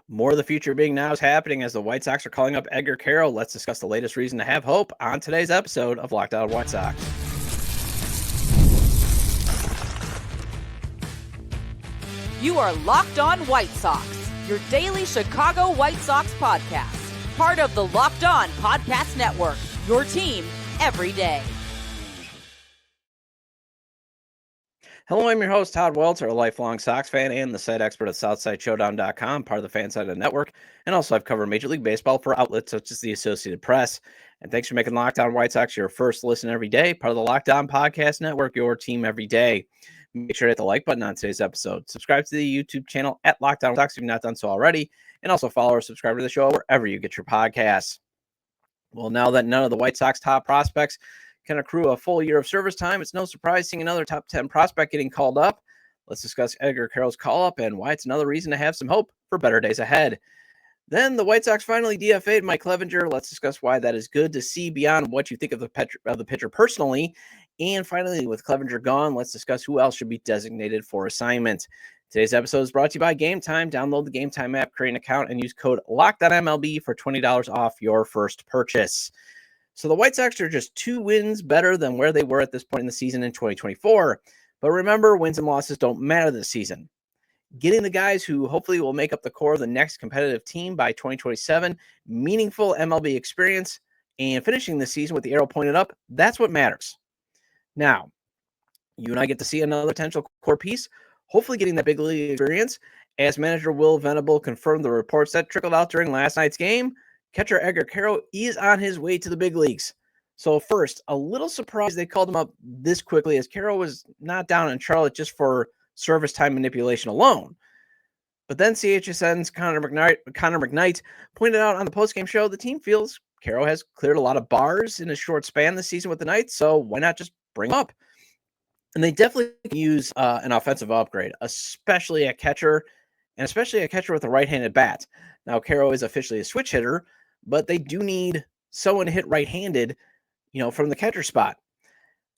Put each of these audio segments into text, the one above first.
More of the future being now is happening as the White Sox are calling up Edgar Quero. Let's discuss the latest reason to have hope on today's episode of Locked On White Sox. You are Locked On White Sox, your daily Chicago White Sox podcast. Part of the Locked On Podcast Network, your team every day. Hello, I'm your host, Todd Welter, a lifelong Sox fan and the site expert at SouthsideShowdown.com, part of the FanSide Network. And also, I've covered Major League Baseball for outlets such as the Associated Press. And thanks for making Locked On White Sox your first listen every day, part of the Locked On Podcast Network, your team every day. Make sure to hit the like button on today's episode. Subscribe to the YouTube channel at Locked On Sox if you've not done so already. And also follow or subscribe to the show wherever you get your podcasts. Well, now that none of the White Sox top prospects can accrue a full year of service time, it's no surprise seeing another top 10 prospect getting called up. Let's discuss Edgar Quero's call-up and why it's another reason to have some hope for better days ahead. Then the White Sox finally DFA'd Mike Clevinger. Let's discuss why that is good to see beyond what you think of the pitcher personally. And finally, with Clevinger gone, let's discuss who else should be designated for assignment. Today's episode is brought to you by Gametime. Download the Gametime app, create an account, and use code LOCKEDONMLB for $20 off your first purchase. So the White Sox are just 2 wins better than where they were at this point in the season in 2024. But remember, wins and losses don't matter this season. Getting the guys who hopefully will make up the core of the next competitive team by 2027, meaningful MLB experience, and finishing the season with the arrow pointed up, that's what matters. Now, you and I get to see another potential core piece, hopefully getting that big league experience, as manager Will Venable confirmed the reports that trickled out during last night's game. Catcher Edgar Quero is on his way to the big leagues. So first, a little surprised they called him up this quickly, as Quero was not down in Charlotte just for service time manipulation alone. But then CHSN's Connor McKnight pointed out on the postgame show the team feels Quero has cleared a lot of bars in a short span this season with the Knights, so why not just bring him up? And they definitely can use an offensive upgrade, especially at catcher, and especially a catcher with a right-handed bat. Now, Quero is officially a switch hitter, but they do need someone to hit right-handed, from the catcher spot.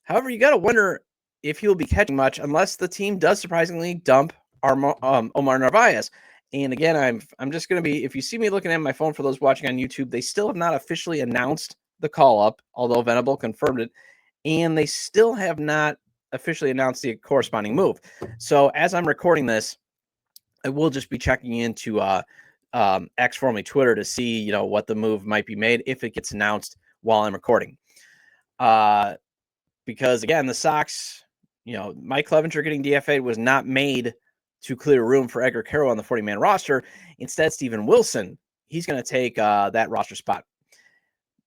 However, you got to wonder if he'll be catching much unless the team does surprisingly dump Omar Narvaez. And again, I'm just going to be, if you see me looking at my phone for those watching on YouTube, they still have not officially announced the call-up, although Venable confirmed it, and they still have not officially announced the corresponding move. So as I'm recording this, I will just be checking into X, formerly Twitter, to see, what the move might be made if it gets announced while I'm recording. Because again, the Sox, Mike Clevinger getting DFA'd was not made to clear room for Edgar Quero on the 40-man roster. Instead, Steven Wilson, he's going to take that roster spot.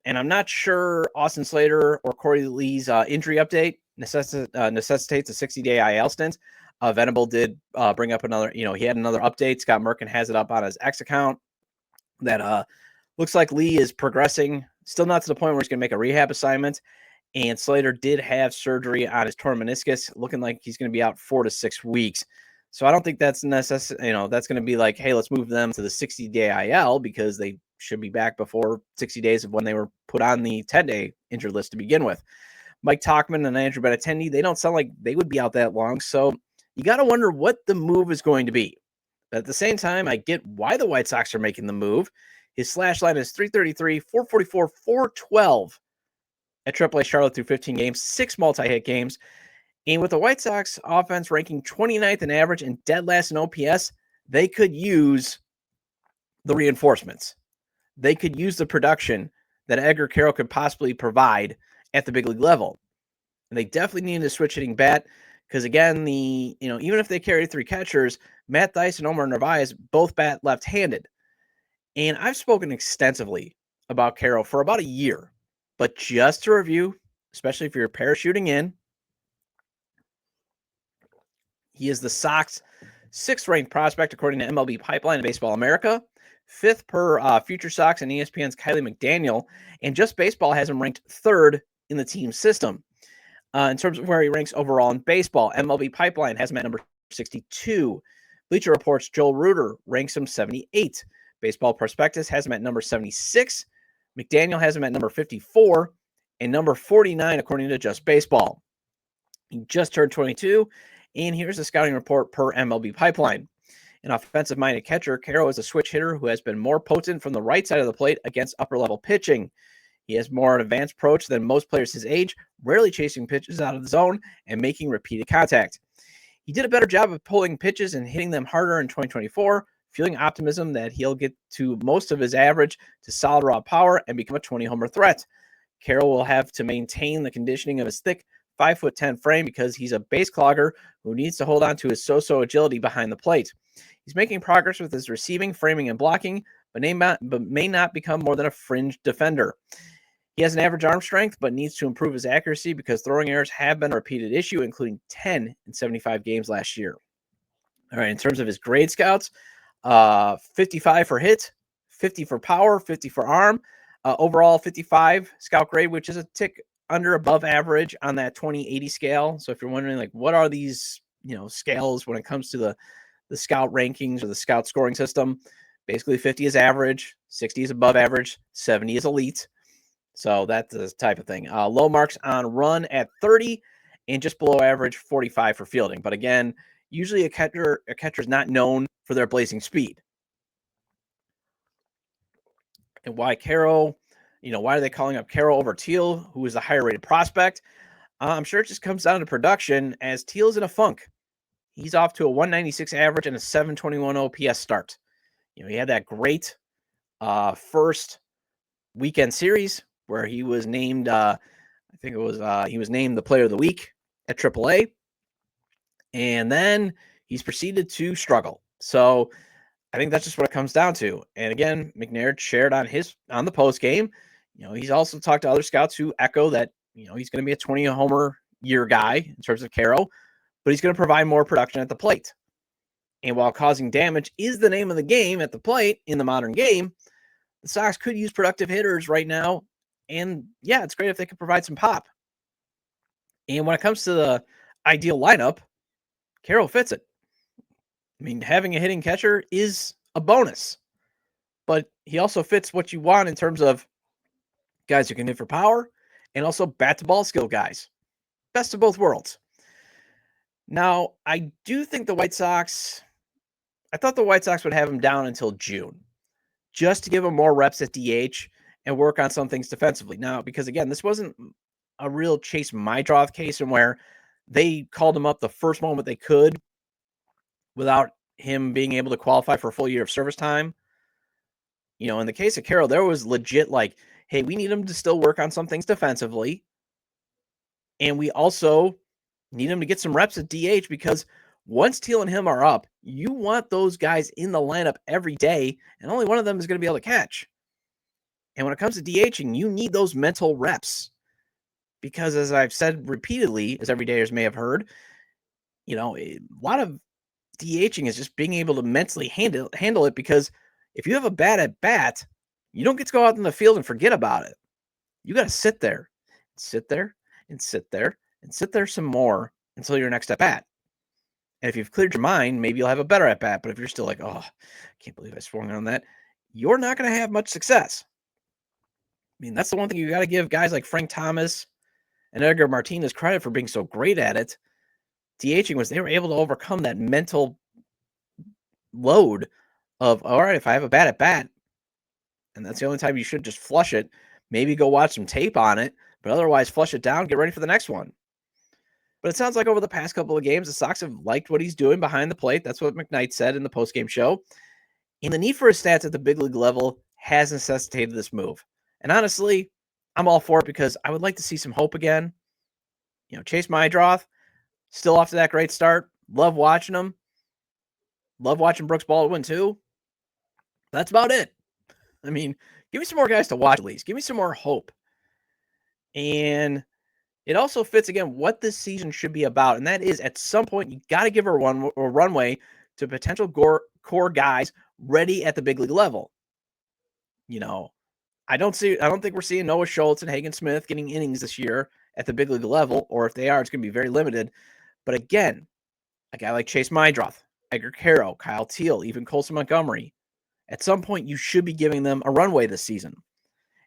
And I'm not sure Austin Slater or Corey Lee's injury update necessitates a 60-day IL stint. Venable did bring up another, he had another update. Scott Merkin has it up on his X account that looks like Lee is progressing, still not to the point where he's going to make a rehab assignment. And Slater did have surgery on his torn meniscus, looking like he's going to be out 4 to 6 weeks. So I don't think that's that's going to be like, hey, let's move them to the 60-day IL, because they should be back before 60 days of when they were put on the 10-day injured list to begin with. Mike Tauchman and Andrew Benintendi, they don't sound like they would be out that long. So you got to wonder what the move is going to be. But at the same time, I get why the White Sox are making the move. His slash line is 333, 444, 412 at AAA Charlotte through 15 games, 6 multi-hit games. And with the White Sox offense ranking 29th in average and dead last in OPS, they could use the reinforcements. They could use the production that Edgar Quero could possibly provide at the big league level. And they definitely need a switch hitting bat, because again, even if they carry 3 catchers, Matt Dice and Omar Narvaez both bat left-handed. And I've spoken extensively about Quero for about a year, but just to review, especially if you're parachuting in, he is the Sox 6th ranked prospect according to MLB Pipeline and Baseball America, 5th per Future Sox and ESPN's Kylie McDaniel, and Just Baseball has him ranked 3rd in the team system. In terms of where he ranks overall in baseball, MLB Pipeline has him at number 62. Bleacher Report's Joel Reuter ranks him 78. Baseball Prospectus has him at number 76. McDaniel has him at number 54 and number 49, according to Just Baseball. He just turned 22, and here's the scouting report per MLB Pipeline. An offensive-minded catcher, Quero is a switch hitter who has been more potent from the right side of the plate against upper-level pitching. He has more advanced approach than most players his age, rarely chasing pitches out of the zone and making repeated contact. He did a better job of pulling pitches and hitting them harder in 2024, feeling optimism that he'll get to most of his average to solid raw power and become a 20-homer threat. Quero will have to maintain the conditioning of his thick 5'10" frame because he's a base clogger who needs to hold on to his so-so agility behind the plate. He's making progress with his receiving, framing, and blocking, but may not become more than a fringe defender. He has an average arm strength, but needs to improve his accuracy because throwing errors have been a repeated issue, including 10 in 75 games last year. All right, in terms of his grade scouts, 55 for hit, 50 for power, 50 for arm, overall 55 scout grade, which is a tick above average on that 20/80 scale. So if you're wondering, like, what are these, scales when it comes to the scout rankings or the scout scoring system, basically 50 is average, 60 is above average, 70 is elite. So that's the type of thing. Low marks on run at 30 and just below average 45 for fielding. But again, usually a catcher is not known for their blazing speed. And why Quero? Why are they calling up Quero over Teal, who is a higher rated prospect? I'm sure it just comes down to production, as Teal's in a funk. He's off to a 196 average and a 721 OPS start. He had that great first weekend series where he was named, he was named the player of the week at AAA. And then he's proceeded to struggle. So I think that's just what it comes down to. And again, McNair shared on the post game. He's also talked to other scouts who echo that, he's going to be a 20-homer year guy in terms of Quero, but he's going to provide more production at the plate. And while causing damage is the name of the game at the plate in the modern game, the Sox could use productive hitters right now. And yeah, it's great if they could provide some pop. And when it comes to the ideal lineup, Quero fits it. I mean, having a hitting catcher is a bonus, but he also fits what you want in terms of guys who can hit for power and also bat to ball skill guys. Best of both worlds. Now, I do think I thought the White Sox would have him down until June, just to give him more reps at DH and work on some things defensively. Now, because again, this wasn't a real Chase Mydroth case in where they called him up the first moment they could without him being able to qualify for a full year of service time. In the case of Quero, there was legit like, hey, we need him to still work on some things defensively. And we also need him to get some reps at DH because once Teal and him are up, you want those guys in the lineup every day, and only one of them is going to be able to catch. And when it comes to DHing, you need those mental reps because, as I've said repeatedly, as everydayers may have heard, a lot of DHing is just being able to mentally handle it, because if you have a bad at bat, you don't get to go out in the field and forget about it. You got to sit there some more until your next at bat. And if you've cleared your mind, maybe you'll have a better at bat. But if you're still like, oh, I can't believe I swung on that, you're not going to have much success. I mean, that's the one thing you got to give guys like Frank Thomas and Edgar Martinez credit for being so great at it. DHing was they were able to overcome that mental load of, all right, if I have a bad at bat, and that's the only time you should just flush it, maybe go watch some tape on it, but otherwise flush it down, get ready for the next one. But it sounds like over the past couple of games, the Sox have liked what he's doing behind the plate. That's what McKnight said in the postgame show. And the need for his stats at the big league level has necessitated this move. And honestly, I'm all for it because I would like to see some hope again. Chase Mydroth, still off to that great start. Love watching him. Love watching Brooks Baldwin too. That's about it. I mean, give me some more guys to watch at least. Give me some more hope. And it also fits, again, what this season should be about. And that is, at some point, you got to give a runway to potential core guys ready at the big league level. I don't think we're seeing Noah Schultz and Hagen Smith getting innings this year at the big league level, or if they are, it's going to be very limited. But again, a guy like Chase Mydroth, Edgar Quero, Kyle Teal, even Colson Montgomery, at some point you should be giving them a runway this season.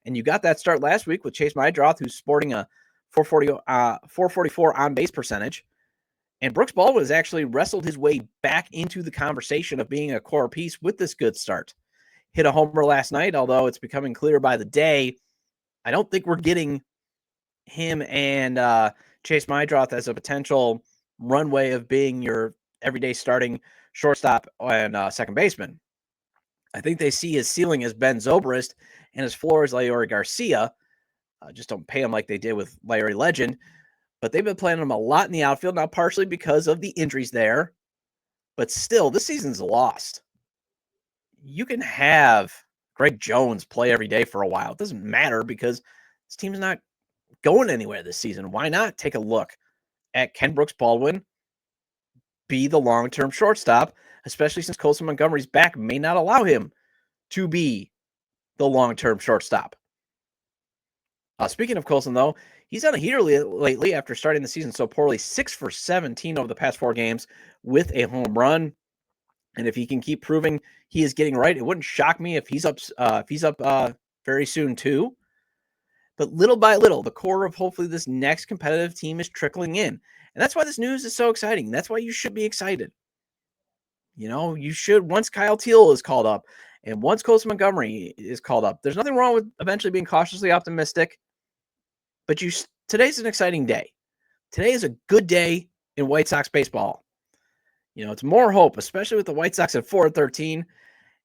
And you got that start last week with Chase Mydroth, who's sporting a 444 on base percentage. And Brooks Baldwin has actually wrestled his way back into the conversation of being a core piece with this good start. Hit a homer last night, although it's becoming clear by the day. I don't think we're getting him and Chase Mydroth as a potential runway of being your everyday starting shortstop and second baseman. I think they see his ceiling as Ben Zobrist and his floor as Leury Garcia. Just don't pay him like they did with Larry Legend. But they've been playing him a lot in the outfield, now partially because of the injuries there. But still, this season's lost. You can have Greg Jones play every day for a while. It doesn't matter because this team's not going anywhere this season. Why not take a look at Ken Brooks Baldwin be the long-term shortstop, especially since Colson Montgomery's back may not allow him to be the long-term shortstop. Speaking of Colson, though, he's on a heater lately after starting the season so poorly. 6 for 17 over the past 4 games with a home run. And if he can keep proving he is getting right, it wouldn't shock me if he's up very soon too. But little by little, the core of hopefully this next competitive team is trickling in. And that's why this news is so exciting. That's why you should be excited. You know, you should, once Kyle Teal is called up and once Colson Montgomery is called up, there's nothing wrong with eventually being cautiously optimistic. But today's an exciting day. Today is a good day in White Sox baseball. You know, it's more hope, especially with the White Sox at 4-13. And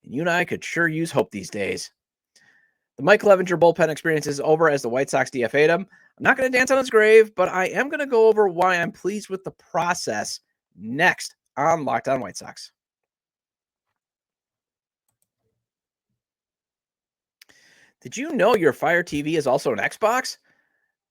you and I could sure use hope these days. The Mike Clevinger bullpen experience is over as the White Sox DFA'd him. I'm not going to dance on his grave, but I am going to go over why I'm pleased with the process next on Locked On White Sox. Did you know your Fire TV is also an Xbox?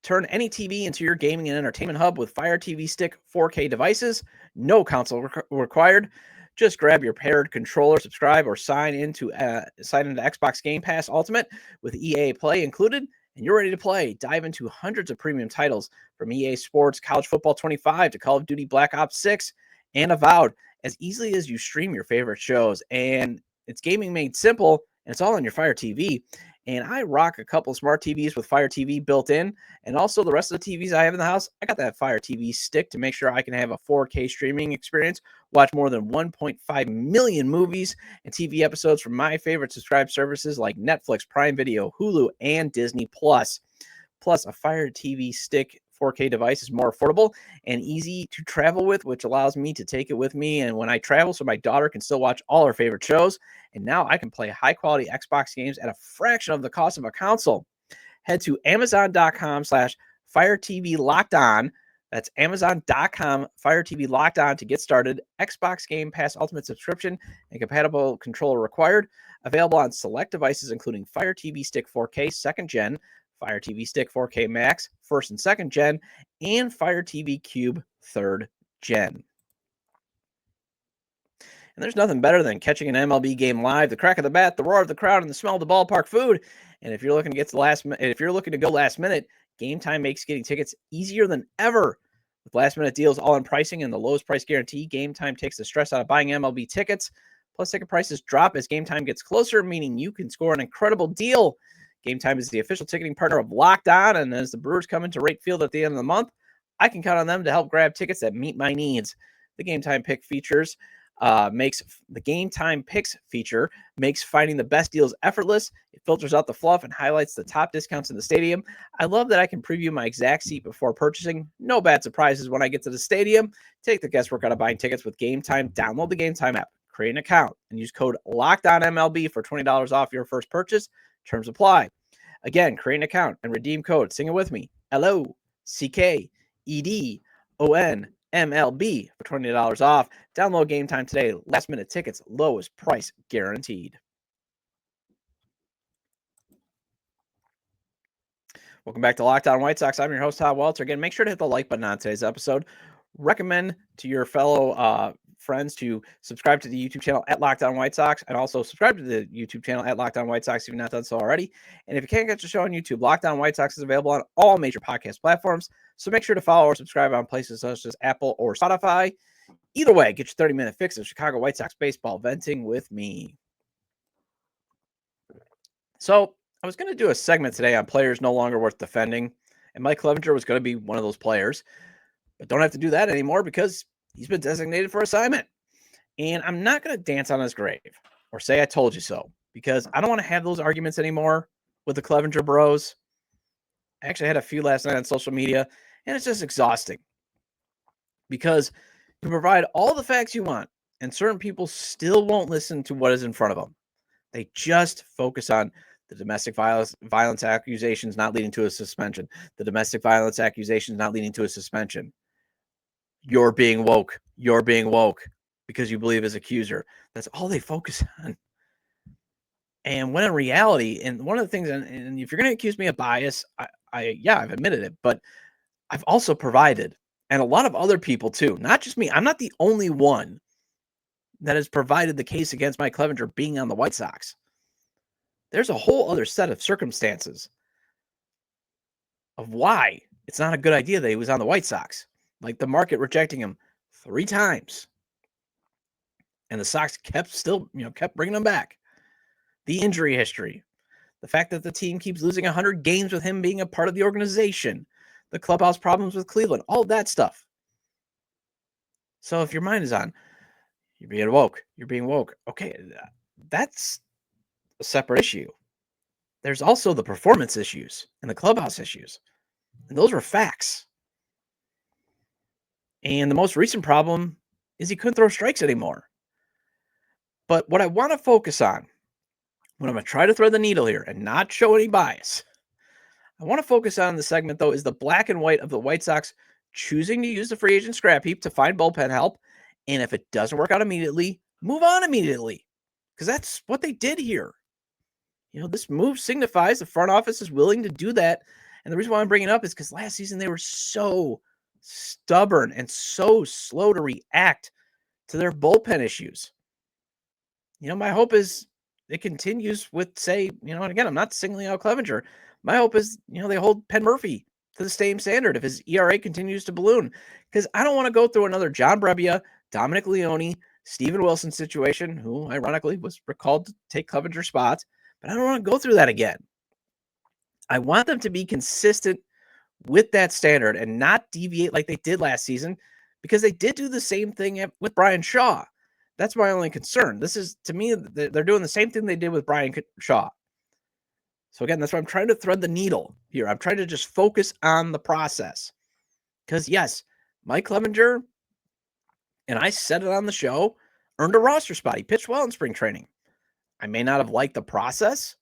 Turn any TV into your gaming and entertainment hub with Fire TV Stick 4K devices. No console required. Just grab your paired controller, subscribe, or sign into Xbox Game Pass Ultimate with EA Play included, and you're ready to play. Dive into hundreds of premium titles from EA Sports, College Football 25 to Call of Duty Black Ops 6 and Avowed as easily as you stream your favorite shows. And it's gaming made simple, and it's all on your Fire TV. And I rock a couple smart TVs with Fire TV built in. And also the rest of the TVs I have in the house, I got that Fire TV stick to make sure I can have a 4K streaming experience, watch more than 1.5 million movies and TV episodes from my favorite subscribed services like Netflix, Prime Video, Hulu, and Disney+. Plus, a Fire TV stick 4K device is more affordable and easy to travel with, which allows me to take it with me and when I travel so my daughter can still watch all her favorite shows. And now I can play high-quality Xbox games at a fraction of the cost of a console. Head to Amazon.com/Fire TV Locked On. That's Amazon.com Fire TV Locked On to get started. Xbox Game Pass Ultimate subscription and compatible controller required. Available on select devices including Fire TV Stick 4K 2nd Gen, Fire TV Stick 4K Max 1st and 2nd Gen, and Fire TV Cube 3rd Gen. And there's nothing better than catching an MLB game live, the crack of the bat, the roar of the crowd, and the smell of the ballpark food. And if you're looking to go last minute, Gametime makes getting tickets easier than ever. With last minute deals all in pricing and the lowest price guarantee, Gametime takes the stress out of buying MLB tickets. Plus, ticket prices drop as Gametime gets closer, meaning you can score an incredible deal. Gametime is the official ticketing partner of Locked On, and as the Brewers come into Rate Field at the end of the month, I can count on them to help grab tickets that meet my needs. The Gametime Pick features makes finding the best deals effortless. It filters out the fluff and highlights the top discounts in the stadium. I love that I can preview my exact seat before purchasing. No bad surprises when I get to the stadium. Take the guesswork out of buying tickets with Gametime. Download the Gametime app, create an account, and use code LOCKEDONMLB for $20 off your first purchase. Terms apply. Again, create an account and redeem code. Sing it with me. LOCKEDONMLB for $20 off. Download Gametime today. Last minute tickets, lowest price guaranteed. Welcome back to Locked On White Sox. I'm your host, Todd Welter. Again, make sure to hit the like button on today's episode. Recommend to your fellow friends to subscribe to the YouTube channel at Locked On White Sox, and also subscribe to the YouTube channel at Locked On White Sox if you've not done so already. And if you can't get the show on YouTube, Locked On White Sox is available on all major podcast platforms, so make sure to follow or subscribe on places such as Apple or Spotify. Either way, get your 30-minute fix of Chicago White Sox baseball venting with me. So I was going to do a segment today on players no longer worth defending, and Mike Clevinger was going to be one of those players, but don't have to do that anymore because he's been designated for assignment. And I'm not going to dance on his grave or say I told you so, because I don't want to have those arguments anymore with the Clevinger bros. I actually had a few last night on social media, and it's just exhausting because you provide all the facts you want, and certain people still won't listen to what is in front of them. They just focus on the domestic violence accusations not leading to a suspension. The domestic violence accusations not leading to a suspension. You're being woke. You're being woke because you believe his accuser. That's all they focus on. And when in reality, and one of the things, and if you're going to accuse me of bias, I've admitted it, but I've also provided, and a lot of other people too, not just me. I'm not the only one that has provided the case against Mike Clevinger being on the White Sox. There's a whole other set of circumstances of why it's not a good idea that he was on the White Sox. Like the market rejecting him 3 times. And the Sox kept bringing him back. The injury history. The fact that the team keeps losing 100 games with him being a part of the organization. The clubhouse problems with Cleveland. All that stuff. So if your mind is on, you're being woke. You're being woke. Okay, that's a separate issue. There's also the performance issues and the clubhouse issues. And those were facts. And the most recent problem is he couldn't throw strikes anymore. But what I want to focus on, when I'm going to try to thread the needle here and not show any bias, I want to focus on the segment, though, is the black and white of the White Sox choosing to use the free agent scrap heap to find bullpen help. And if it doesn't work out immediately, move on immediately. Because that's what they did here. This move signifies the front office is willing to do that. And the reason why I'm bringing it up is because last season they were so stubborn and so slow to react to their bullpen issues. My hope is it continues with, say, and again, I'm not singling out Clevinger. My hope is, they hold Penn Murphy to the same standard if his ERA continues to balloon. Because I don't want to go through another John Brebbia, Dominic Leone, Steven Wilson situation, who ironically was recalled to take Clevinger's spots. But I don't want to go through that again. I want them to be consistent with that standard and not deviate like they did last season, because they did do the same thing with Brian Shaw. That's my only concern. This is, to me, they're doing the same thing they did with Brian Shaw. So again, that's why I'm trying to thread the needle here. I'm trying to just focus on the process. Because yes, Mike Clevinger, and I said it on the show, earned a roster spot. He pitched well in spring training. I may not have liked the process.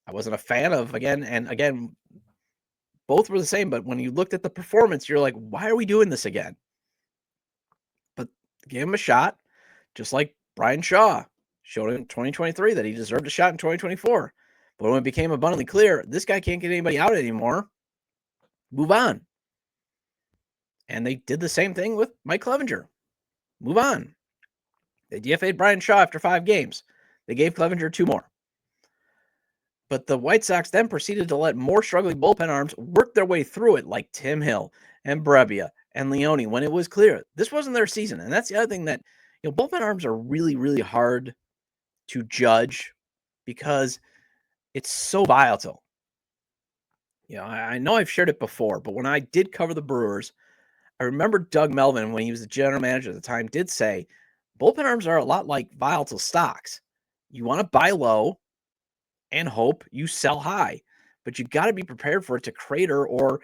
I wasn't a fan of, again, both were the same, but when you looked at the performance, you're like, why are we doing this again? But give him a shot, just like Brian Shaw showed in 2023 that he deserved a shot in 2024. But when it became abundantly clear, this guy can't get anybody out anymore, move on. And they did the same thing with Mike Clevinger. Move on. They DFA'd Brian Shaw after 5 games. They gave Clevinger 2 more. But the White Sox then proceeded to let more struggling bullpen arms work their way through it, like Tim Hill and Brebbia and Leone, when it was clear this wasn't their season. And that's the other thing, that bullpen arms are really, really hard to judge because it's so volatile. I know I've shared it before, but when I did cover the Brewers, I remember Doug Melvin, when he was the general manager at the time, did say bullpen arms are a lot like volatile stocks. You want to buy low and hope you sell high, but you got to be prepared for it to crater, or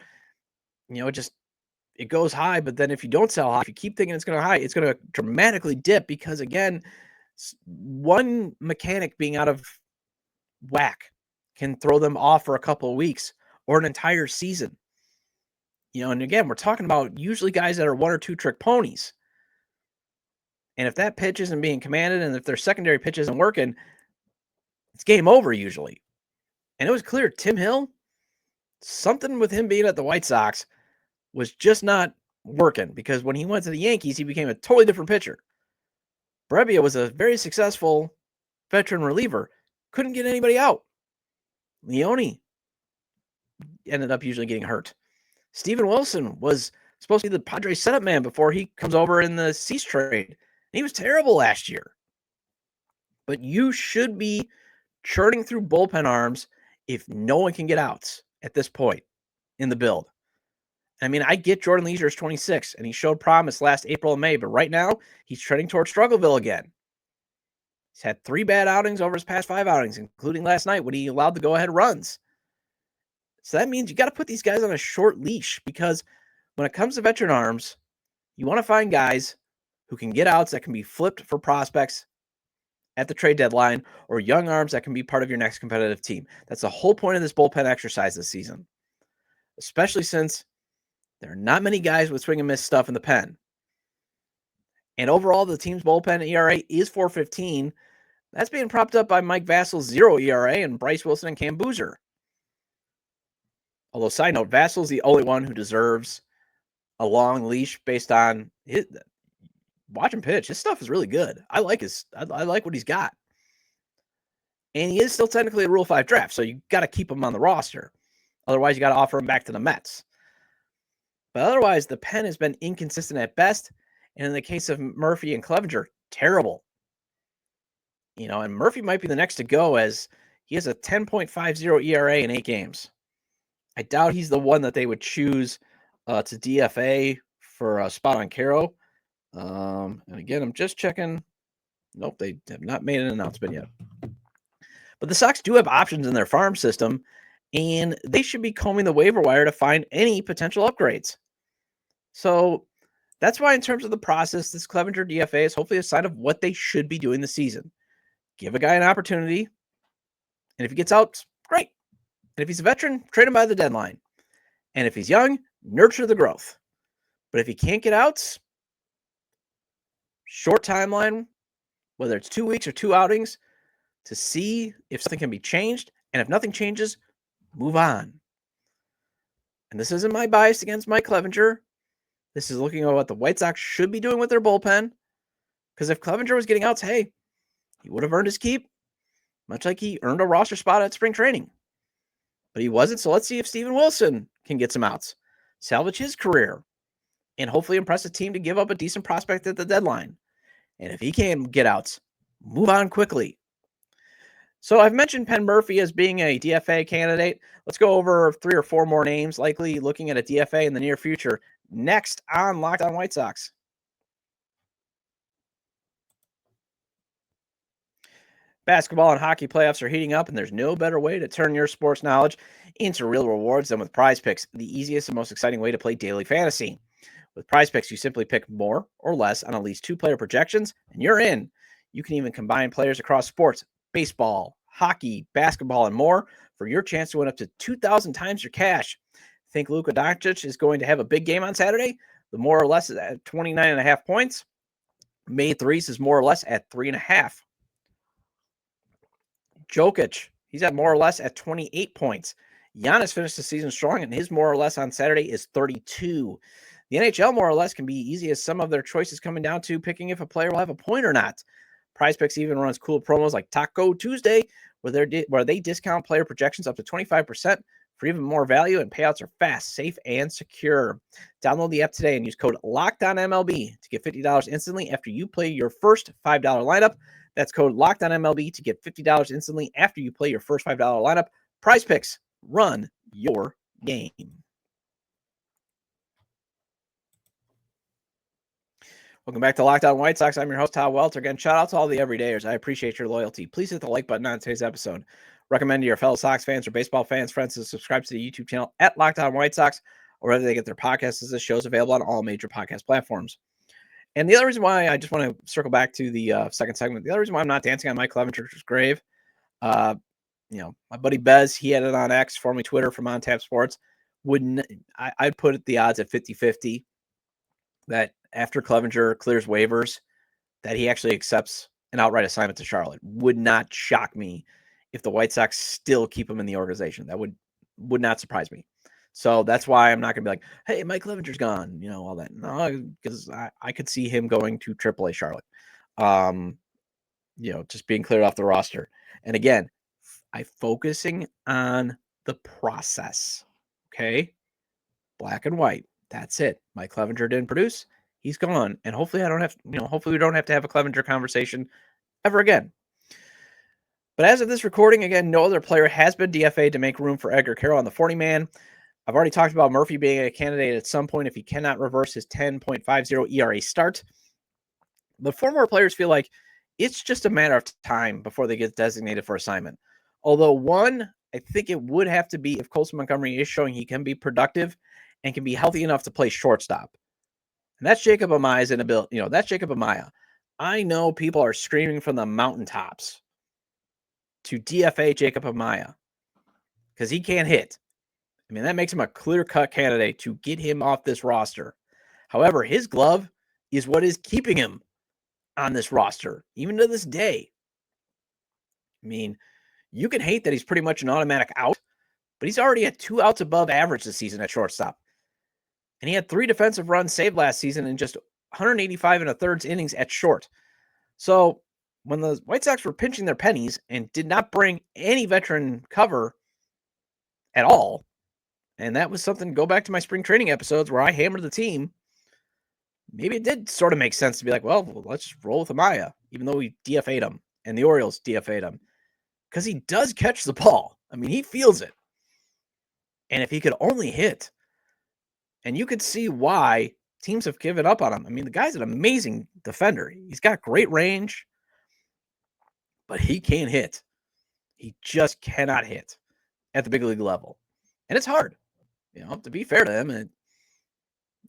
it goes high, but then if you don't sell high, if you keep thinking it's going to high, it's going to dramatically dip, because again, one mechanic being out of whack can throw them off for a couple of weeks or an entire season. And again, we're talking about usually guys that are 1 or 2 trick ponies. And if that pitch isn't being commanded, and if their secondary pitch isn't working, it's game over usually. And it was clear Tim Hill, something with him being at the White Sox was just not working, because when he went to the Yankees, he became a totally different pitcher. Brebbia was a very successful veteran reliever, couldn't get anybody out. Leone ended up usually getting hurt. Steven Wilson was supposed to be the Padres setup man before he comes over in the Cease trade. He was terrible last year. But you should be churning through bullpen arms if no one can get outs at this point in the build. I mean, I get Jordan Leisure is 26, and he showed promise last April and May, but right now he's trending towards Struggleville again. He's had 3 bad outings over his past 5 outings, including last night when he allowed the go-ahead runs. So that means you got to put these guys on a short leash, because when it comes to veteran arms, you want to find guys who can get outs that can be flipped for prospects at the trade deadline, or young arms that can be part of your next competitive team. That's the whole point of this bullpen exercise this season, especially since there are not many guys with swing and miss stuff in the pen. And overall, the team's bullpen ERA is 4.15. That's being propped up by Mike Vassal's 0 ERA and Bryce Wilson and Cam Boozer. Although, side note, Vassal's the only one who deserves a long leash based on his, watch him pitch. His stuff is really good. I like what he's got. And he is still technically a Rule 5 draft, so you got to keep him on the roster. Otherwise, you got to offer him back to the Mets. But otherwise, the pen has been inconsistent at best. And in the case of Murphy and Clevinger, terrible. And Murphy might be the next to go, as he has a 10.50 ERA in 8 games. I doubt he's the one that they would choose to DFA for a spot on Quero. And again, I'm just checking. Nope, they have not made an announcement yet. But the Sox do have options in their farm system, and they should be combing the waiver wire to find any potential upgrades. So that's why, in terms of the process, this Clevinger DFA is hopefully a sign of what they should be doing this season. Give a guy an opportunity, and if he gets out, great. And if he's a veteran, trade him by the deadline. And if he's young, nurture the growth. But if he can't get outs, short timeline, whether it's 2 weeks or 2 outings, to see if something can be changed. And if nothing changes, move on. And this isn't my bias against Mike Clevinger. This is looking at what the White Sox should be doing with their bullpen. Because if Clevinger was getting outs, hey, he would have earned his keep, much like he earned a roster spot at spring training. But he wasn't, so let's see if Steven Wilson can get some outs, salvage his career, and hopefully impress a team to give up a decent prospect at the deadline. And if he can get outs, move on quickly. So I've mentioned Penn Murphy as being a DFA candidate. Let's go over 3 or 4 more names likely looking at a DFA in the near future. Next on Locked On White Sox. Basketball and hockey playoffs are heating up, and there's no better way to turn your sports knowledge into real rewards than with PrizePicks, the easiest and most exciting way to play daily fantasy. With PrizePicks, you simply pick more or less on at least 2 player projections, and you're in. You can even combine players across sports, baseball, hockey, basketball, and more for your chance to win up to 2,000 times your cash. Think Luka Doncic is going to have a big game on Saturday? The more or less is at 29.5 points. May threes is more or less at 3.5. Jokic, he's at more or less at 28 points. Giannis finished the season strong, and his more or less on Saturday is 32. The NHL more or less can be easy, as some of their choices coming down to picking if a player will have a point or not. PrizePicks even runs cool promos like Taco Tuesday, where they discount player projections up to 25% for even more value, and payouts are fast, safe, and secure. Download the app today and use code LOCKEDONMLB to get $50 instantly after you play your first $5 lineup. That's code LOCKEDONMLB to get $50 instantly after you play your first $5 lineup. PrizePicks, run your game. Welcome back to Locked On White Sox. I'm your host, Todd Welter. Again, shout out to all the everydayers. I appreciate your loyalty. Please hit the like button on today's episode. Recommend to your fellow Sox fans or baseball fans, friends, to subscribe to the YouTube channel at Locked On White Sox, or wherever they get their podcasts, as this show is available on all major podcast platforms. And the other reason why I just want to circle back to the second segment, the other reason why I'm not dancing on Mike Clevinger's grave, my buddy Bez, he had it on X, formerly Twitter, from On Tap Sports. I'd put it the odds at 50-50 that after Clevinger clears waivers, that he actually accepts an outright assignment to Charlotte. Would not shock me if the White Sox still keep him in the organization. That would not surprise me. So that's why I'm not going to be like, hey, Mike Clevinger's gone, all that. No, because I could see him going to AAA Charlotte, just being cleared off the roster. And again, I'm focusing on the process, okay? Black and white. That's it. Mike Clevinger didn't produce. He's gone. And hopefully hopefully we don't have to have a Clevinger conversation ever again. But as of this recording, again, no other player has been DFA'd to make room for Edgar Quero on the 40-man. I've already talked about Murphy being a candidate at some point if he cannot reverse his 10.50 ERA start. But 4 more players feel like it's just a matter of time before they get designated for assignment. Although one, I think it would have to be if Colson Montgomery is showing he can be productive and can be healthy enough to play shortstop. And that's Jacob Amaya's inability. That's Jacob Amaya. I know people are screaming from the mountaintops to DFA Jacob Amaya because he can't hit. I mean, that makes him a clear-cut candidate to get him off this roster. However, his glove is what is keeping him on this roster, even to this day. I mean, you can hate that he's pretty much an automatic out, but he's already at 2 outs above average this season at shortstop. And he had 3 defensive runs saved last season in just 185 and a third innings at short. So when the White Sox were pinching their pennies and did not bring any veteran cover at all, and that was something, go back to my spring training episodes where I hammered the team, maybe it did sort of make sense to be like, well, let's roll with Amaya, even though we DFA'd him and the Orioles DFA'd him. Because he does catch the ball. I mean, he feels it. And if he could only hit, and you could see why teams have given up on him. I mean, the guy's an amazing defender. He's got great range, but he can't hit. He just cannot hit at the big league level. And it's hard, to be fair to him. And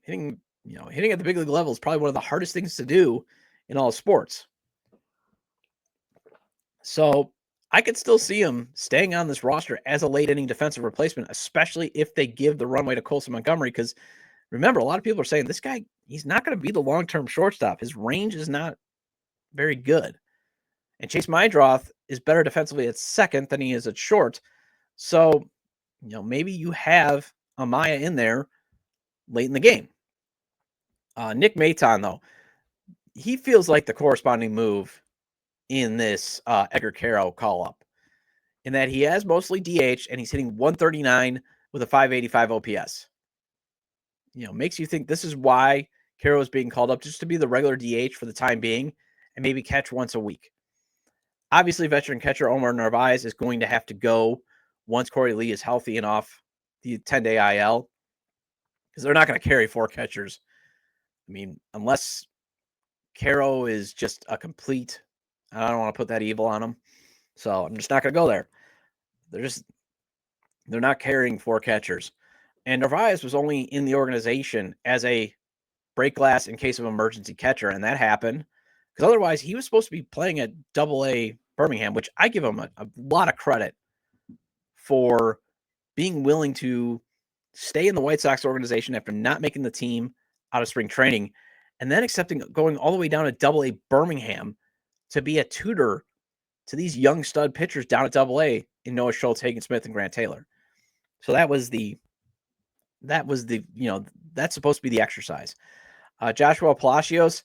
hitting at the big league level is probably one of the hardest things to do in all sports. So I could still see him staying on this roster as a late inning defensive replacement, especially if they give the runway to Colson Montgomery. Because remember, a lot of people are saying this guy, he's not going to be the long-term shortstop. His range is not very good. And Chase Meidroth is better defensively at second than he is at short. So, maybe you have Amaya in there late in the game. Nick Maton, though, he feels like the corresponding move in this Edgar Quero call-up, in that he has mostly DH and he's hitting 139 with a 585 OPS. Makes you think this is why Quero is being called up, just to be the regular DH for the time being and maybe catch once a week. Obviously, veteran catcher Omar Narvaez is going to have to go once Corey Lee is healthy and off the 10-day IL, because they're not going to carry 4 catchers. I mean, unless Quero is just a complete, I don't want to put that evil on him, so I'm just not going to go there. They're not carrying 4 catchers. And Narvaez was only in the organization as a break glass in case of emergency catcher, and that happened because otherwise he was supposed to be playing at Double-A Birmingham, which I give him a lot of credit for being willing to stay in the White Sox organization after not making the team out of spring training, and then accepting going all the way down to Double-A Birmingham to be a tutor to these young stud pitchers down at Double-A in Noah Schultz, Hagen Smith, and Grant Taylor. So that's supposed to be the exercise. Joshua Palacios,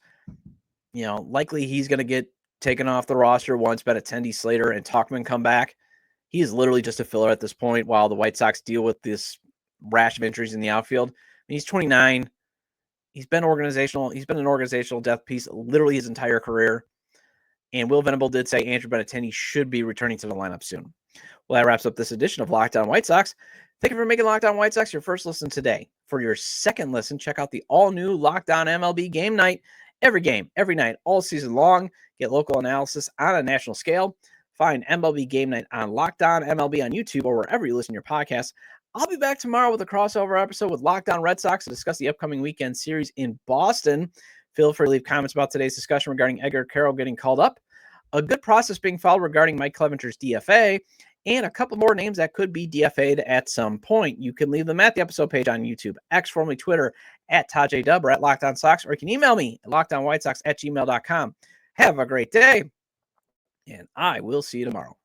likely he's going to get taken off the roster once Benintendi, Slater, and Tauchman come back. He is literally just a filler at this point while the White Sox deal with this rash of injuries in the outfield. I mean, he's 29. He's been an organizational death piece literally his entire career. And Will Venable did say Andrew Benintendi should be returning to the lineup soon. Well, that wraps up this edition of Locked On White Sox. Thank you for making Locked On White Sox your first listen today. For your second listen, check out the all-new Locked On MLB Game Night. Every game, every night, all season long. Get local analysis on a national scale. Find MLB Game Night on Locked On MLB on YouTube or wherever you listen to your podcasts. I'll be back tomorrow with a crossover episode with Locked On Red Sox to discuss the upcoming weekend series in Boston. Feel free to leave comments about today's discussion regarding Edgar Quero getting called up, a good process being followed regarding Mike Clevinger's DFA, and a couple more names that could be DFA'd at some point. You can leave them at the episode page on YouTube, X, formerly Twitter, at Todd J. Dub or at Locked On Sox, or you can email me at lockedonwhitesox@gmail.com. Have a great day, and I will see you tomorrow.